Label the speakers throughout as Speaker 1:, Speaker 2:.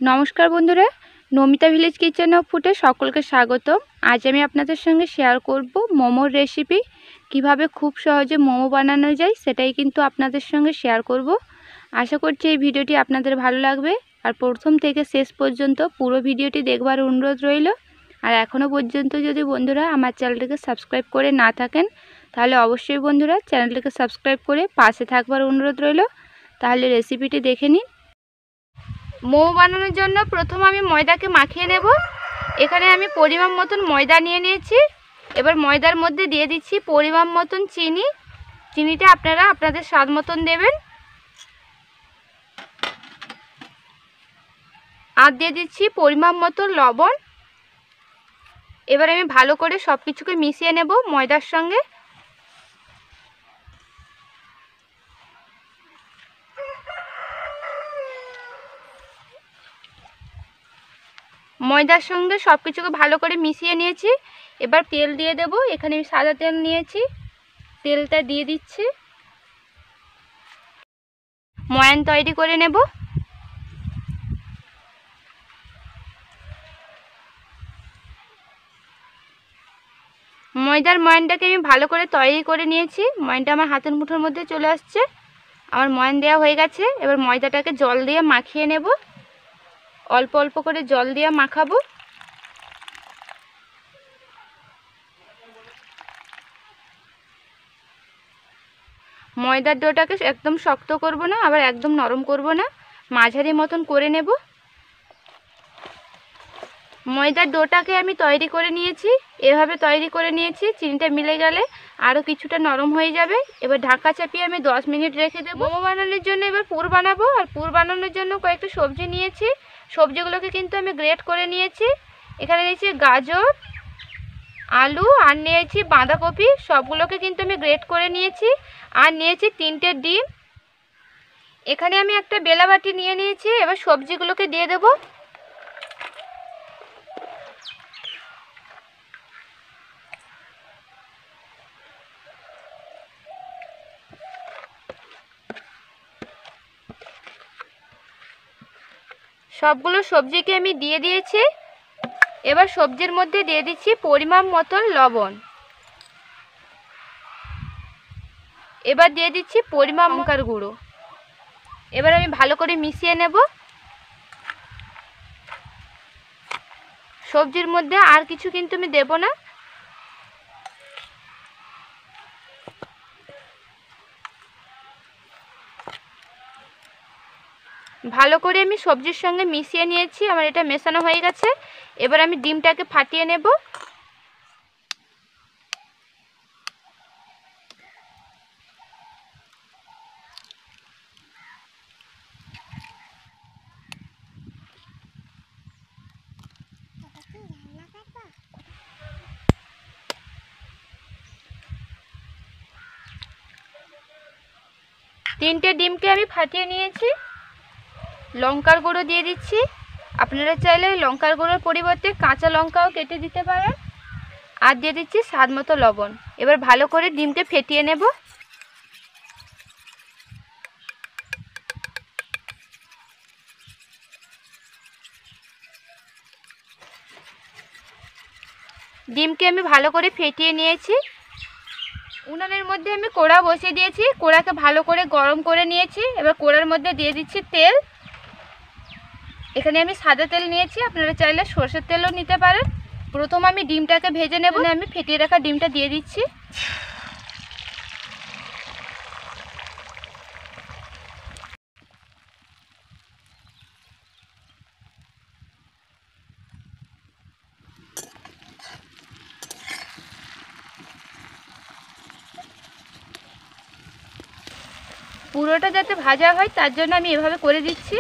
Speaker 1: নমস্কার বন্ধুরা, Namita village kitchen of ফুডে সকলকে স্বাগত। আজ আমি আপনাদের সঙ্গে শেয়ার করব মোমোর রেসিপি। কিভাবে খুব সহজে মোমো বানানো যায় সেটাই কিন্তু আপনাদের সঙ্গে শেয়ার করব। আশা করছি এই ভিডিওটি আপনাদের ভালো লাগবে, আর প্রথম থেকে শেষ পর্যন্ত পুরো ভিডিওটি দেখবার অনুরোধ রইল। আর এখনও পর্যন্ত যদি বন্ধুরা আমার চ্যানেলটিকে সাবস্ক্রাইব করে না থাকেন, তাহলে অবশ্যই বন্ধুরা চ্যানেলটিকে সাবস্ক্রাইব করে পাশে থাকবার অনুরোধ রইল। তাহলে রেসিপিটি দেখে নিন। মোমো বানানোর জন্য প্রথম আমি ময়দাকে মাখিয়ে নেব। এখানে আমি পরিমাণ মতন ময়দা নিয়ে নিয়েছি। এবার ময়দার মধ্যে দিয়ে দিচ্ছি পরিমাণ মতন চিনি। চিনিটা আপনারা আপনাদের স্বাদ মতন দেবেন। আর দিয়ে দিচ্ছি পরিমাণ মতন লবণ। এবার আমি ভালো করে সব কিছুকে মিশিয়ে নেব ময়দার সঙ্গে। ময়দার সঙ্গে সব কিছুকে ভালো করে মিশিয়ে নিয়েছি। এবার তেল দিয়ে দেব। এখানে আমি সাদা তেল নিয়েছি, তেলটা দিয়ে দিচ্ছি। ময়ান তৈরি করে নেব। ময়দার ময়ানটাকে আমি ভালো করে তৈরি করে নিয়েছি। ময়ানটা আমার হাতের মুঠোর মধ্যে চলে আসছে। আমার ময়ান দেওয়া হয়ে গেছে। এবার ময়দাটাকে জল দিয়ে মাখিয়ে নেব। অল্প অল্প করে জল দিয়ে মাখাবো। ময়দার ডোটাকে একদম শক্ত করব না, আবার একদম নরম করব না, মাঝারি মতন করে নেব। ময়দার ডোটাকে আমি তৈরি করে নিয়েছি। এভাবে তৈরি করে নিয়েছি। চিনিটা মিলে গেলে আরও কিছুটা নরম হয়ে যাবে। এবার ঢাকা চাপিয়ে আমি 10 মিনিট রেখে দেবো। মোমো বানানোর জন্য এবার পুর বানাবো। আর পুর বানানোর জন্য কয়েকটা সবজি নিয়েছি। সবজিগুলোকে কিন্তু আমি গ্রেট করে নিয়েছি। এখানে নিয়েছি গাজর, আলু, আর নিয়েছি বাঁধাকপি। সবগুলোকে কিন্তু আমি গ্রেট করে নিয়েছি। আর নিয়েছি 3টে ডিম। এখানে আমি একটা বেলা বাটি নিয়ে নিয়েছি। এবার সবজিগুলোকে দিয়ে দেবো। সবগুলো সবজিকে আমি দিয়ে দিয়েছি। এবার সবজির মধ্যে দিয়ে দিচ্ছি পরিমাণ মতন লবণ। এবার দিয়ে দিচ্ছি পরিমাণ লঙ্কার গুঁড়ো। এবার আমি ভালো করে মিশিয়ে নেব। সবজির মধ্যে আর কিছু কিন্তু আমি দেব না। ভালো করে আমি সবজির সঙ্গে মিশিয়ে নিয়েছি। আমার এটা মেশানো হয়ে গেছে। এবার আমি ডিমটাকে ফাটিয়ে নেব। তিনটে ডিমকে আমি ফাটিয়ে নিয়েছি। লঙ্কার গুঁড়ো দিয়ে দিচ্ছি। আপনারা চাইলে লঙ্কার গুঁড়োর পরিবর্তে কাঁচা লঙ্কাও কেটে দিতে পারেন। আর দিয়ে দিচ্ছি স্বাদ মতো লবণ। এবার ভালো করে ডিমকে ফেটিয়ে নেব। ডিমকে আমি ভালো করে ফেটিয়ে নিয়েছি। উনানের মধ্যে আমি কড়া বসিয়ে দিয়েছি। কড়াকে ভালো করে গরম করে নিয়েছি। এবার কড়ার মধ্যে দিয়ে দিচ্ছি তেল। এখানে আমি সাদা তেল নিয়েছি, আপনারা চাইলে সরষের তেলও নিতে পারেন। প্রথম আমি ডিমটাকে ভেজে নেব। আমি ফেটিয়ে রাখা ডিমটা দিয়ে দিচ্ছি। পুরোটা যাতে ভাজা হয় তার জন্য আমি এভাবে করে দিচ্ছি।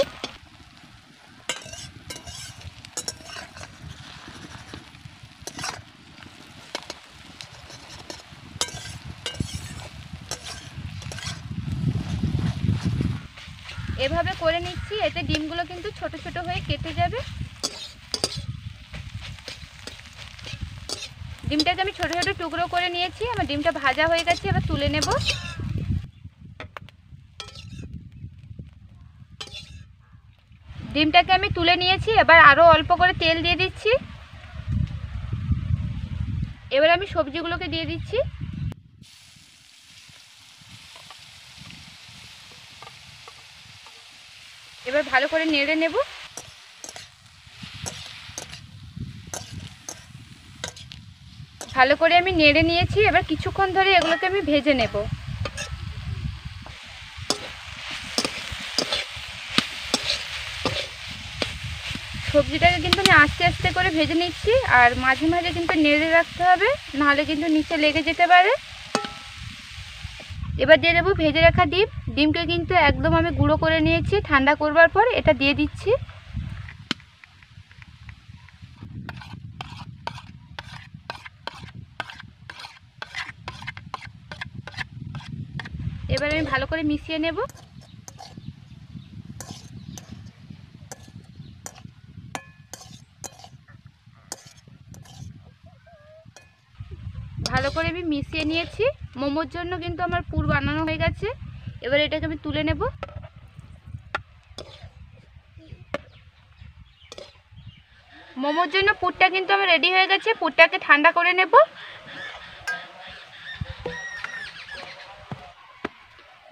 Speaker 1: এভাবে করে নিচ্ছি। এতে ডিমগুলো কিন্তু ছোট ছোট হয়ে কেটে যাবে। ডিমটাকে আমি ছোট ছোট টুকরো করে নিয়েছি। আমার ডিমটা ভাজা হয়ে গেছে। এবার তুলে নেব। ডিমটাকে আমি তুলে নিয়েছি। এবার আরও অল্প করে তেল দিয়ে দিচ্ছি। এবার আমি সবজিগুলোকে দিয়ে দিচ্ছি। এবার ভালো করে নেড়ে নেব। ভালো করে আমি নেড়ে নিয়েছি। এবার কিছুক্ষণ ধরে এগুলোকে আমি ভেজে নেব। সবজিটাকে কিন্তু আমি আস্তে আস্তে করে ভেজে নিচ্ছি, আর মাঝে মাঝে কিন্তু নেড়ে রাখতে হবে, নাহলে কিন্তু নিচে লেগে যেতে পারে। এবার দিয়ে দেবো ভেজে রাখা ডিম। ডিমকে কিন্তু একদম আমি গুঁড়ো করে নিয়েছি, ঠান্ডা করবার পর এটা দিয়ে দিচ্ছি। এবার আমি ভালো করে মিশিয়ে নেব। ভালো করে আমি মিশিয়ে নিয়েছি। মোমোর জন্য কিন্তু আমার পুর বানানো হয়ে গেছে। এবার এটাকে আমি তুলে নেব। মোমোর জন্য পুরটা কিন্তু আমার রেডি হয়ে গেছে। পুরটাকে ঠান্ডা করে নেব।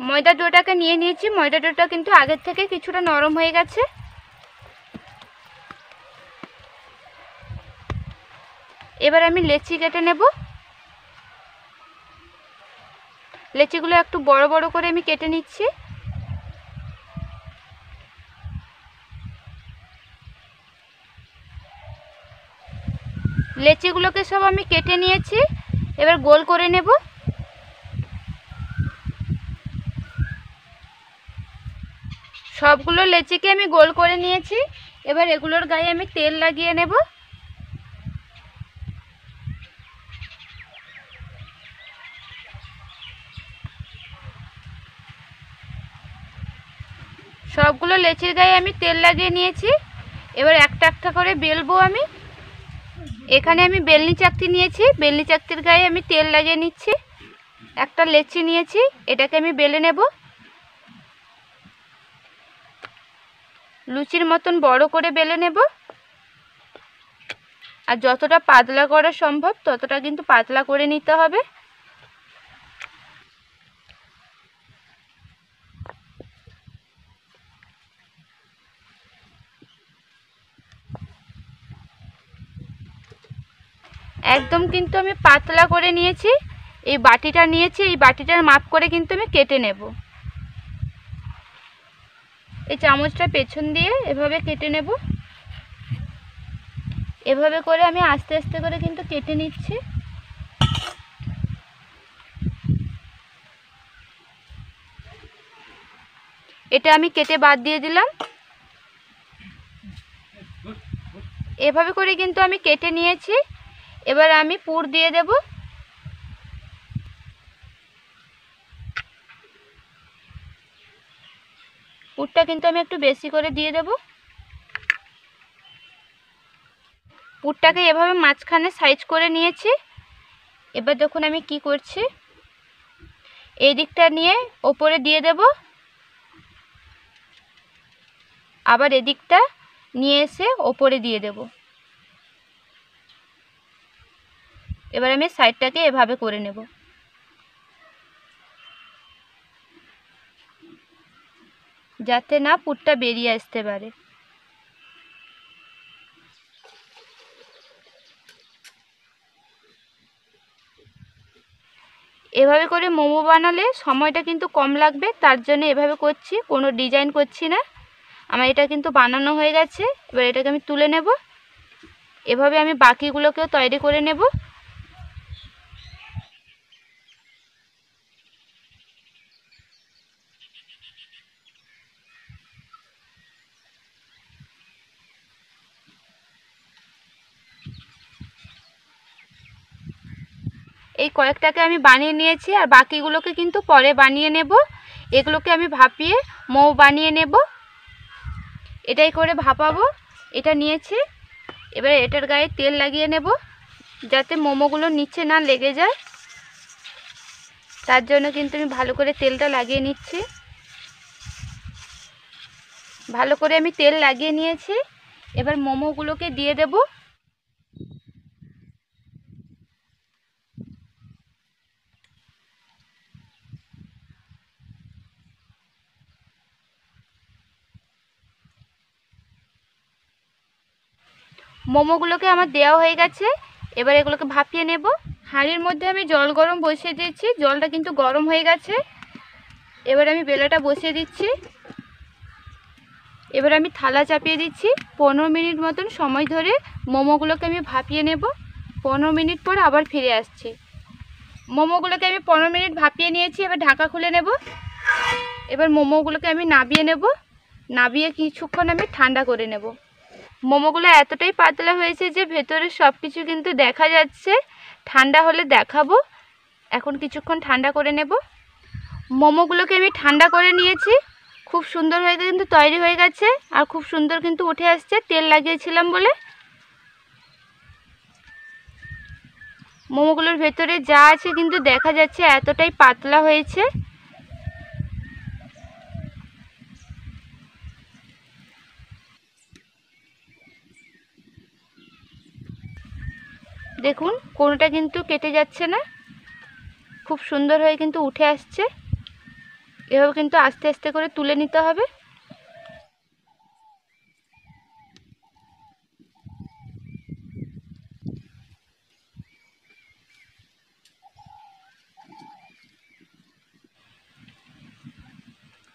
Speaker 1: ময়দা ডোটাকে নিয়ে নিয়েছি। ময়দা ডোটা কিন্তু আগের থেকে কিছুটা নরম হয়ে গেছে। এবার আমি লেচি কেটে নেব। লেচিগুলো একটু বড় বড় করে আমি কেটে নিচ্ছি। লেচিগুলোকে সব আমি কেটে নিয়েছি। এবার গোল করে নেব। সবগুলো লেচিকে আমি গোল করে নিয়েছি। এবার এগুলোর গায়ে আমি তেল লাগিয়ে নেব। সবগুলো লেচির গায়ে আমি তেল লাগিয়ে নিয়েছি। এবার একটা একটা করে বেলবো আমি। এখানে আমি বেলনি চাকতি নিয়েছি। বেলনি চাকতির গায়ে আমি তেল লাগিয়ে নিচ্ছি। একটা লেচি নিয়েছি, এটাকে আমি বেলে নেব। লুচির মতন বড় করে বেলে নেব। আর যতটা পাতলা করা সম্ভব ততটা কিন্তু পাতলা করে নিতে হবে। একদম কিন্তু আমি পাতলা করে নিয়েছি। এই বাটিটা নিয়েছি, এই বাটিটার মাপ করে কিন্তু আমি কেটে নেব। এই চামচটা পেছন দিয়ে এভাবে কেটে নেব। এভাবে করে আমি আস্তে আস্তে করে কিন্তু কেটে নিচ্ছি। এটা আমি কেটে বাদ দিয়ে দিলাম। এভাবে করে কিন্তু আমি কেটে নিয়েছি। এবার আমি পুর দিয়ে দেব। পুরটা কিন্তু আমি একটু বেশি করে দিয়ে দেব। পুরটাকে এভাবে মাঝখানে সাইজ করে নিয়েছি। এবার দেখুন আমি কি করছি, এই দিকটা নিয়ে ওপরে দিয়ে দেব, আবার এদিকটা নিয়ে এসে ওপরে দিয়ে দেব। এবার আমি সাইডটাকে এভাবে করে নেব। যাতে না পুরটা বেরিয়ে আসতে পারে। এভাবে করে মোমো বানালে সময়টা কিন্তু কম লাগবে, তার জন্য এভাবে করছি, কোনো ডিজাইন করছি না। আমার এটা কিন্তু বানানো হয়ে গেছে। এবার এটাকে আমি তুলে নেব। এভাবে আমি বাকিগুলোকেও তৈরি করে নেব। এই কয়েকটাকে আমি বানিয়ে নিয়েছি, আর বাকিগুলোকে কিন্তু পরে বানিয়ে নেব। এগুলোকে আমি ভাপিয়ে মোমো বানিয়ে নেব। এটাই করে ভাপাবো। এটা নিয়েছি। এবার এটার গায়ে তেল লাগিয়ে নেব, যাতে মোমোগুলো নিচে না লেগে যায়। তার জন্য কিন্তু আমি ভালো করে তেলটা লাগিয়ে নিচ্ছি। ভালো করে আমি তেল লাগিয়ে নিয়েছি। এবার মোমোগুলোকে দিয়ে দেব। মোমোগুলোকে আমার দেওয়া হয়ে গেছে। এবার এগুলোকে ভাপিয়ে নেব। হাঁড়ির মধ্যে আমি জল গরম বসিয়ে দিয়েছি, জলটা কিন্তু গরম হয়ে গেছে। এবার আমি বেলাটা বসিয়ে দিচ্ছি। এবার আমি থালা চাপিয়ে দিচ্ছি। 15 মিনিট মতন সময় ধরে মোমোগুলোকে আমি ভাপিয়ে নেব। 15 মিনিট পর আবার ফিরে আসছি। মোমোগুলোকে আমি 15 মিনিট ভাপিয়ে নিয়েছি। এবার ঢাকা খুলে নেব। এবার মোমোগুলোকে আমি নাবিয়ে নেব। নাবিয়ে কিছুক্ষণ আমি ঠান্ডা করে নেব। মোমোগুলো এতটাই পাতলা হয়েছে যে ভেতরে সব কিছু কিন্তু দেখা যাচ্ছে। ঠান্ডা হলে দেখাবো। এখন কিছুক্ষণ ঠান্ডা করে নেব। মোমোগুলোকে আমি ঠান্ডা করে নিয়েছি। খুব সুন্দর হয়ে কিন্তু তৈরি হয়ে গেছে আর খুব সুন্দর কিন্তু উঠে আসছে তেল লাগিয়েছিলাম বলে। মোমোগুলোর ভেতরে যা আছে কিন্তু দেখা যাচ্ছে, এতটাই পাতলা হয়েছে। দেখুন কোনোটা কিন্তু কেটে যাচ্ছে না, খুব সুন্দর হয়ে কিন্তু উঠে আসছে। এভাবে কিন্তু আস্তে আস্তে করে তুলে নিতে হবে।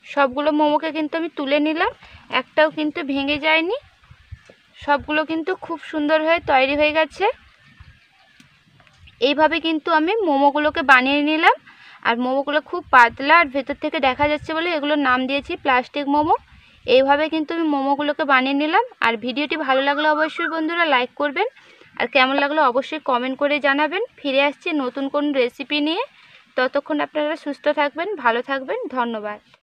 Speaker 1: সবগুলো মোমোকে কিন্তু আমি তুলে নিলাম, একটাও কিন্তু ভেঙে যায়নি। সবগুলো কিন্তু খুব সুন্দর হয়ে তৈরি হয়ে গেছে। এইভাবে কিন্তু আমি মোমোগুলোকে বানিয়ে নিলাম। আর মোমোগুলো খুব পাতলা আর ভেতর থেকে দেখা যাচ্ছে বলে এগুলোর নাম দিয়েছি প্লাস্টিক মোমো। এইভাবে কিন্তু আমি মোমোগুলোকে বানিয়ে নিলাম। আর ভিডিওটি ভালো লাগলে অবশ্যই বন্ধুরা লাইক করবেন, আর কেমন লাগলো অবশ্যই কমেন্ট করে জানাবেন। ফিরে আসছি নতুন কোন রেসিপি নিয়ে। ততক্ষণ আপনারা সুস্থ থাকবেন, ভালো থাকবেন। ধন্যবাদ।